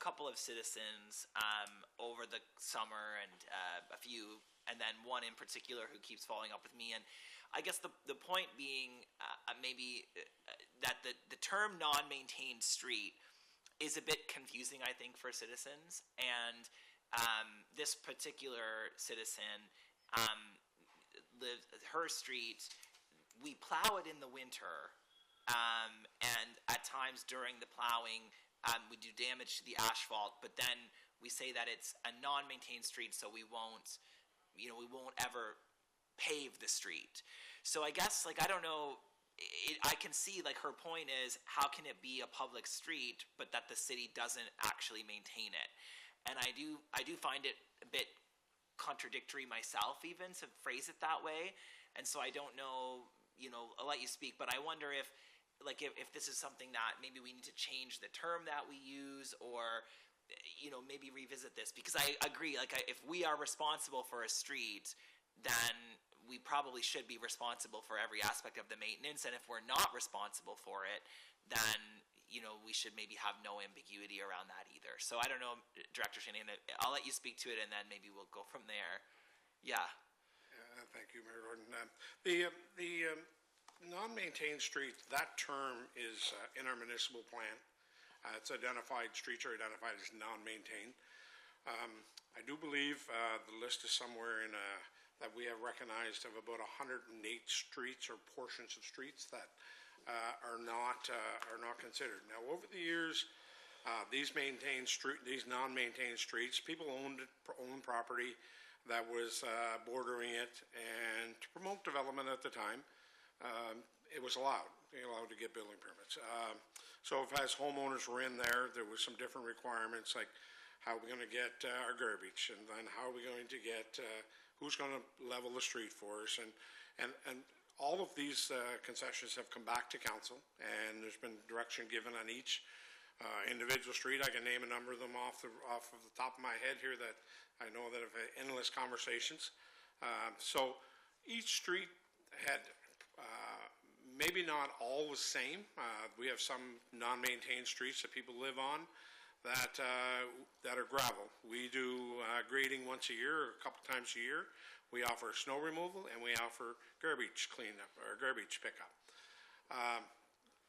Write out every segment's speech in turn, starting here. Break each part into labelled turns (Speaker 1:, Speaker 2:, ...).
Speaker 1: couple of citizens over the summer, and a few, and then one in particular who keeps following up with me. And I guess the point being maybe that the term non-maintained street is a bit confusing, I think, for citizens. And this particular citizen lives, her street, we plow it in the winter, and at times during the plowing, we do damage to the asphalt, but then we say that it's a non-maintained street, so we won't ever pave the street. So I guess, like, I don't know, I can see, like, her point is, how can it be a public street, but that the city doesn't actually maintain it? And I do find it a bit contradictory myself, even, to phrase it that way. And so I don't know, I'll let you speak, but I wonder if this is something that maybe we need to change the term that we use, or maybe revisit this, because I agree, if we are responsible for a street, then we probably should be responsible for every aspect of the maintenance. And if we're not responsible for it, then we should maybe have no ambiguity around that either. So I don't know, Director Shanahan, I'll let you speak to it, and then maybe we'll go from there. Yeah.
Speaker 2: Thank you, Mayor Gordon. The non-maintained streets, that term is in our municipal plan. It's identified, streets are identified as non-maintained. I do believe the list is somewhere in that we have recognized of about 108 streets or portions of streets that are not considered. Now, over the years, these non-maintained streets, people owned property that was bordering it, and to promote development at the time, it was allowed. They were allowed to get building permits. So if as homeowners were in there, there was some different requirements, like how are we going to get our garbage, and then how are we going to get, who's going to level the street for us, and all of these concessions have come back to council, and there's been direction given on each individual street. I can name a number of them off of the top of my head here that I know that have had endless conversations. So each street had maybe not all the same. We have some non-maintained streets that people live on that are gravel. We do grading once a year or a couple times a year. We offer snow removal, and we offer garbage cleanup or garbage pickup.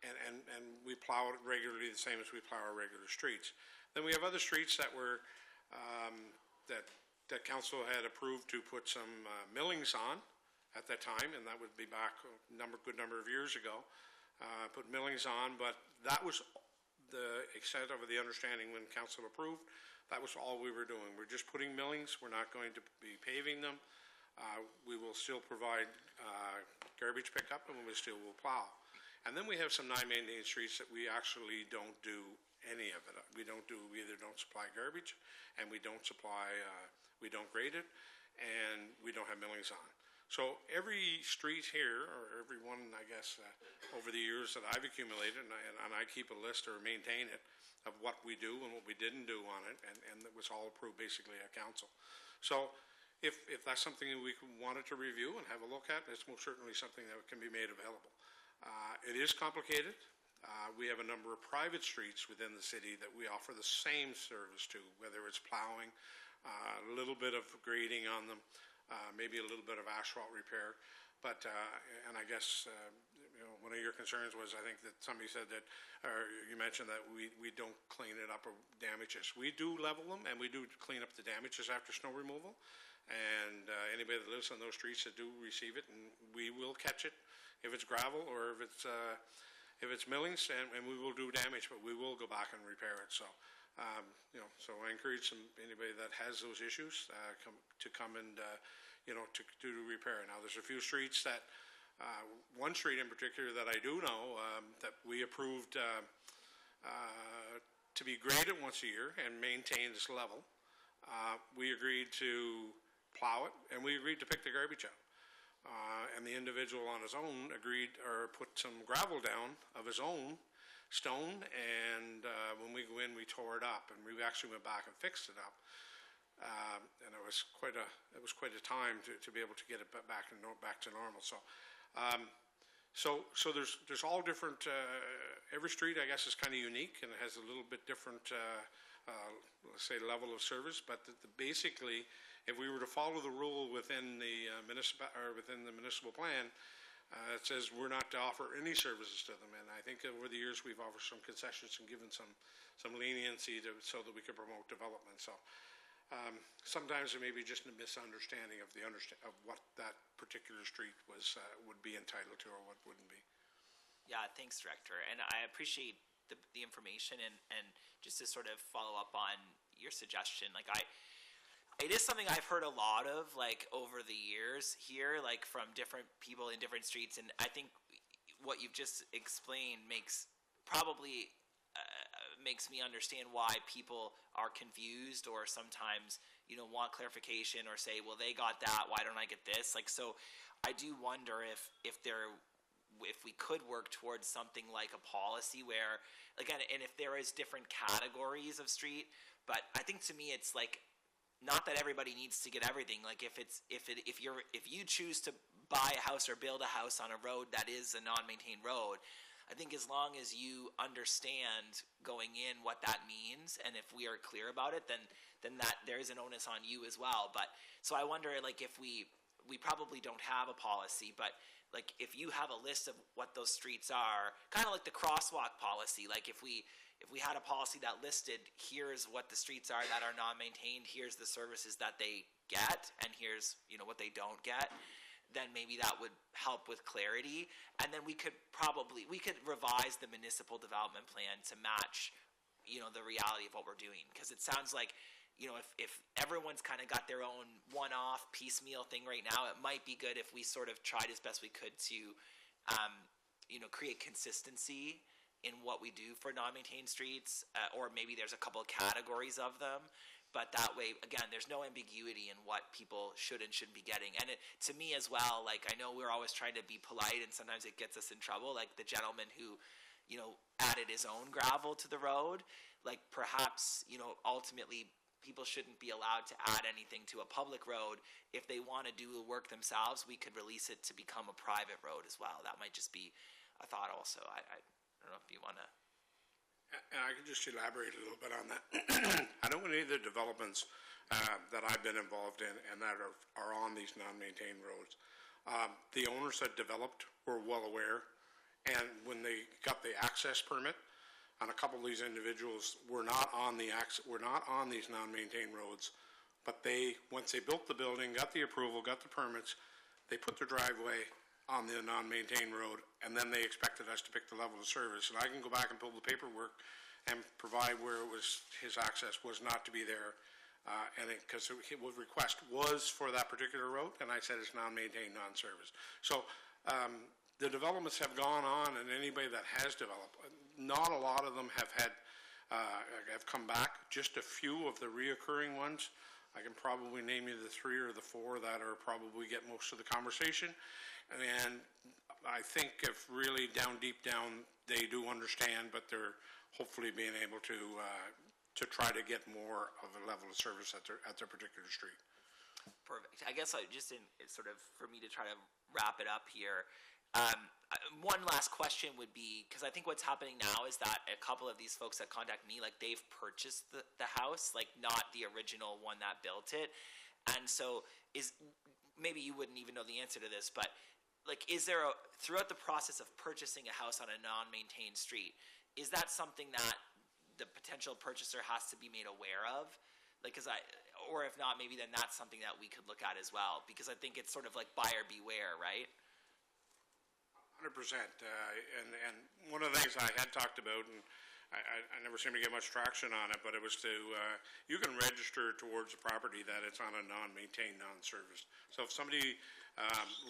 Speaker 2: And we plow it regularly, the same as we plow our regular streets. Then we have other streets that were that council had approved to put some millings on at that time, and that would be back a good number of years ago. Put millings on, but that was the extent of the understanding when council approved. That was all we were doing. We're just putting millings. We're not going to be paving them. We will still provide garbage pickup, and we still will plow. And then we have some non-maintained streets that we actually don't do any of it. We either don't supply garbage, and we don't grade it, and we don't have millings on. So every street here, or every one, I guess, over the years that I've accumulated, and I keep a list or maintain it of what we do and what we didn't do on it, and it was all approved basically at council. So if that's something that we wanted to review and have a look at, it's most certainly something that can be made available. It is complicated. We have a number of private streets within the city that we offer the same service to, whether it's plowing, a little bit of grading on them, maybe a little bit of asphalt repair. But, and I guess, one of your concerns was, I think that somebody said that, or you mentioned that we don't clean it up or damages. We do level them, and we do clean up the damages after snow removal. And anybody that lives on those streets that do receive it, and we will catch it if it's gravel or if it's millings, and we will do damage, but we will go back and repair it. So, so I encourage anybody that has those issues to come and, to do repair. Now, there's a few streets that, one street in particular that I do know that we approved to be graded once a year and maintained this level. We agreed to plow it, and we agreed to pick the garbage up. And the individual on his own agreed, or put some gravel down of his own stone, and when we go in, we tore it up, and we actually went back and fixed it up. And it was quite a time to be able to get it back to normal. So, so there's all different. Every street, I guess, is kind of unique, and it has a little bit different let's say, level of service. But basically, if we were to follow the rule within the municipal plan, it says we're not to offer any services to them. And I think over the years we've offered some concessions and given some leniency so that we can promote development. So sometimes there may be just a misunderstanding of of what that particular street would be entitled to or what wouldn't be.
Speaker 1: Yeah, thanks, Director. And I appreciate the information, and just to sort of follow up on your suggestion, like it is something I've heard a lot of, like, over the years here, like from different people in different streets, and I think what you've just explained probably makes me understand why people are confused, or sometimes, want clarification, or say, well, they got that, why don't I get this? Like, so I do wonder if we could work towards something like a policy where, again, and if there is different categories of street, but I think to me it's like, not that everybody needs to get everything. Like if you choose to buy a house or build a house on a road that is a non-maintained road, I think as long as you understand going in what that means, and if we are clear about it, then that there is an onus on you as well. But so I wonder, like, if we probably don't have a policy, but like if you have a list of what those streets are, kind of like the crosswalk policy, like if we had a policy that listed, here's what the streets are that are non-maintained, here's the services that they get, and here's what they don't get, then maybe that would help with clarity. And then we could revise the municipal development plan to match the reality of what we're doing, because it sounds like if everyone's kind of got their own one-off piecemeal thing right now, it might be good if we sort of tried as best we could to create consistency in what we do for non-maintained streets, or maybe there's a couple of categories of them, but that way, again, there's no ambiguity in what people should and shouldn't be getting. And to me as well, like, I know we're always trying to be polite, and sometimes it gets us in trouble, like the gentleman who added his own gravel to the road, like perhaps ultimately people shouldn't be allowed to add anything to a public road. If they want to do the work themselves, we could release it to become a private road as well. That might just be a thought also. I don't know if you want to.
Speaker 2: And I can just elaborate a little bit on that. I know any of the developments that I've been involved in and that are on these non-maintained roads, the owners that developed were well aware, and when they got the access permit, and a couple of these individuals were not on these non-maintained roads, but once they built the building, got the approval, got the permits, they put their driveway on the non-maintained road, and then they expected us to pick the level of service. And I can go back and pull the paperwork and provide where his access was not to be there, and because his request was for that particular road, and I said it's non-maintained, non-service. So the developments have gone on, and anybody that has developed, not a lot of them have come back. Just a few of the reoccurring ones. I can probably name you the 3 or the 4 that are probably get most of the conversation. And I think if really deep down, they do understand, but they're hopefully being able to try to get more of a level of service at their particular street.
Speaker 1: Perfect. I guess sort of for me to try to wrap it up here, one last question would be, because I think what's happening now is that a couple of these folks that contact me, like, they've purchased the house, like not the original one that built it. And so maybe you wouldn't even know the answer to this, but like, is there throughout the process of purchasing a house on a non-maintained street, is that something that the potential purchaser has to be made aware of? Like, or if not, maybe then that's something that we could look at as well, because I think it's sort of like buyer beware, right?
Speaker 2: 100%. And one of the things I had talked about, and I never seem to get much traction on it, but it was you can register towards a property that it's on a non-maintained, non-serviced. So if somebody,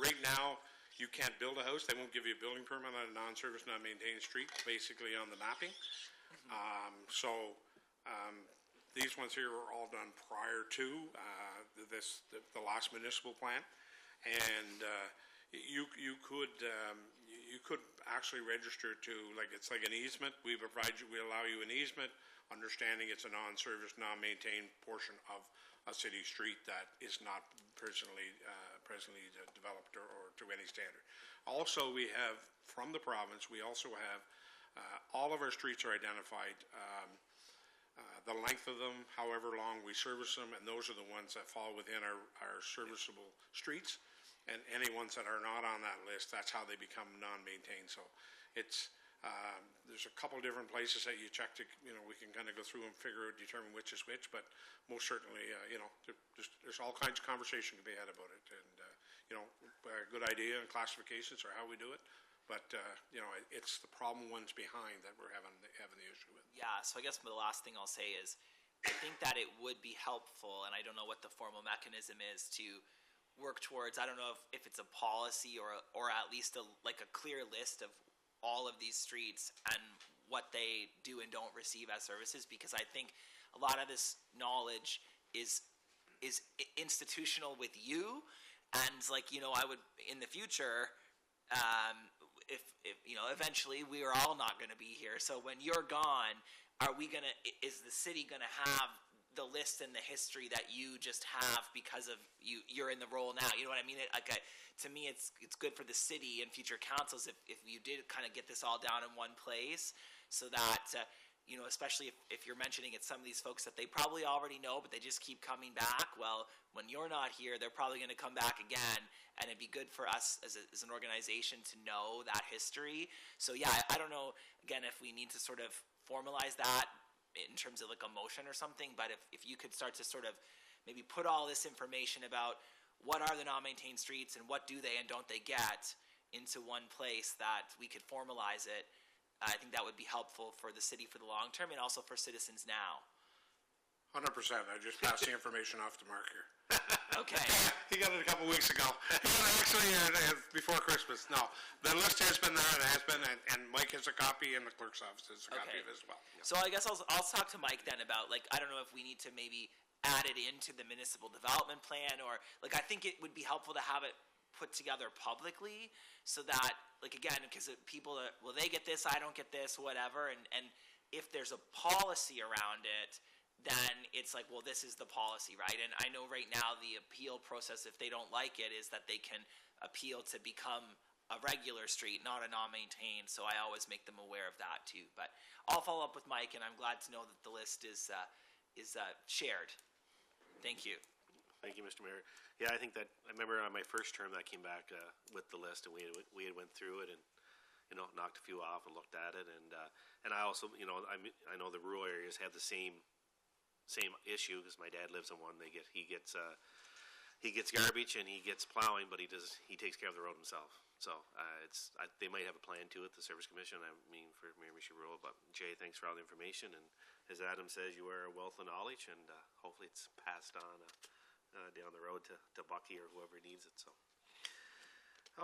Speaker 2: right now, you can't build a house, they won't give you a building permit on a non-serviced, non-maintained street, basically on the mapping. These ones here were all done prior to the last municipal plan, and you could actually register to, like, it's like an easement. We allow you an easement, understanding it's a non-serviced, non-maintained portion of a city street that is not presently developed or to any standard. Also, we have, from the province, we also have all of our streets are identified. the length of them, however long we service them, and those are the ones that fall within our serviceable streets. And any ones that are not on that list, that's how they become non-maintained. So it's, there's a couple different places that you check to, we can kind of go through and determine which is which, but most certainly, there's all kinds of conversation to be had about it. And, a good idea and classifications are how we do it. But, it's the problem ones behind that we're having the issue with.
Speaker 1: Yeah, so I guess the last thing I'll say is I think that it would be helpful, and I don't know what the formal mechanism is, to work towards, I don't know if it's a policy or at least a clear list of all of these streets and what they do and don't receive as services, because I think a lot of this knowledge is institutional with you, and I would in the future, if eventually we are all not going to be here. So when you're gone, is the city gonna have the list and the history that you just have because of you're in the role now? You know what I mean? To me, it's good for the city and future councils if you did kind of get this all down in one place, so that especially if you're mentioning it, some of these folks that they probably already know, but they just keep coming back. Well, when you're not here, they're probably going to come back again, and it'd be good for us as an organization to know that history. So yeah, I don't know, again, if we need to sort of formalize that in terms of a motion or something, but if you could start to sort of maybe put all this information about what are the non-maintained streets and what do they and don't they get into one place, that we could formalize it, I think that would be helpful for the city for the long term and also for citizens now.
Speaker 2: 100%. I just passed the information off to Mark here.
Speaker 1: Okay.
Speaker 2: He got it a couple weeks ago. Actually, before Christmas. No, the list has been there. It has been, and Mike has a copy, and the clerk's office has a copy of it as well. Yeah.
Speaker 1: So I guess I'll talk to Mike then about I don't know if we need to maybe add it into the municipal development plan, or I think it would be helpful to have it put together publicly, so that again, because people they get this, I don't get this, whatever, and if there's a policy around it, then it's well, this is the policy, right? And I know right now the appeal process, if they don't like it, is that they can appeal to become a regular street, not a non-maintained. So I always make them aware of that too. But I'll follow up with Mike, and I'm glad to know that the list is shared. Thank you.
Speaker 3: Thank you, Mr. Mayor. Yeah, I think that I remember on my first term that came back with the list, and we had went through it and knocked a few off and looked at it, and I also I know the rural areas have the same issue, because my dad lives in one. He gets garbage and he gets plowing, but he takes care of the road himself. So they might have a plan to it, the Service Commission. I mean, for Miramichi Rural. But Jay, thanks for all the information, and as Adam says, you are a wealth of knowledge, and hopefully it's passed on down the road to Bucky or whoever needs it. So